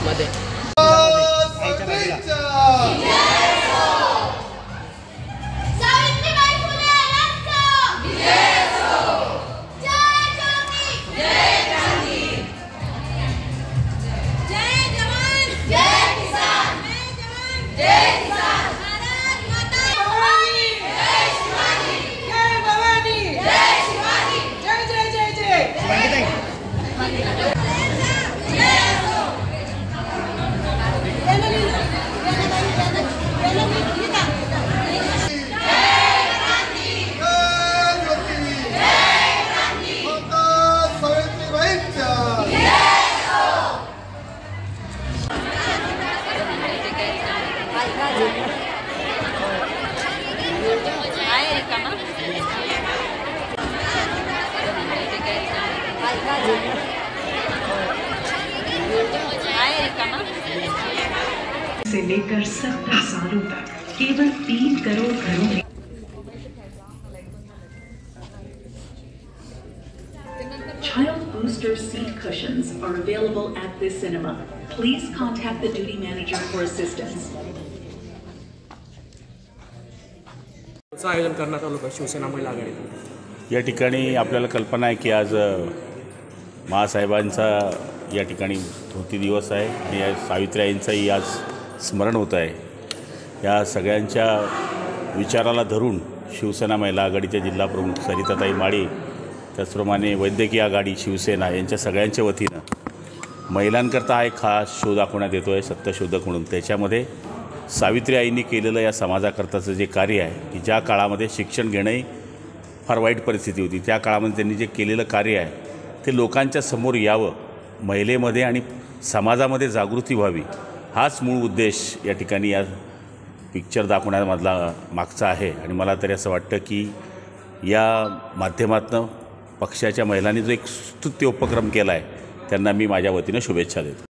मध्ये से लेकर 70 सालों तक केवल 3 करोड़ घरों में Child booster seat cushions are available at this cinema. Please contact the duty manager for assistance. आयोजन करण्यात आलं शिवसेना महिला आघाडी या ठिकाणी आपल्याला कल्पना आहे की आज महासाहेबांचा या ठिकाणी स्मृती दिवस आहे आणि या सावित्रीआईंचंही आज स्मरण होत आहे। या सगळ्यांच्या विचाराला धरून शिवसेना महिला आघाडीच्या जिल्हा प्रमुख सरिताताई माळी, त्याचप्रमाणे वैद्यकीय आघाडी शिवसेना यांच्या सगळ्यांच्या वतीनं महिलांकरता हा एक खास शो दाखवण्यात येतो आहे, सत्यशोधक म्हणून। त्याच्यामध्ये सावित्रीआईंनी केलेलं या समाजाकरताचं जे कार्य आहे की ज्या काळामध्ये शिक्षण घेणंही फार वाईट परिस्थिती होती, त्या काळामध्ये त्यांनी जे केलेलं कार्य आहे ते लोकांच्या समोर यावं, महिलेमध्ये आणि समाजामध्ये जागृती व्हावी, हाच मूळ उद्देश या ठिकाणी या पिक्चर दाखवण्यामधला मागचा आहे। आणि मला तरी असं वाटतं की या माध्यमातून पक्षाच्या महिलांनी जो एक स्तुत्य उपक्रम केला आहे त्यांना मी माझ्या वतीनं शुभेच्छा देतो।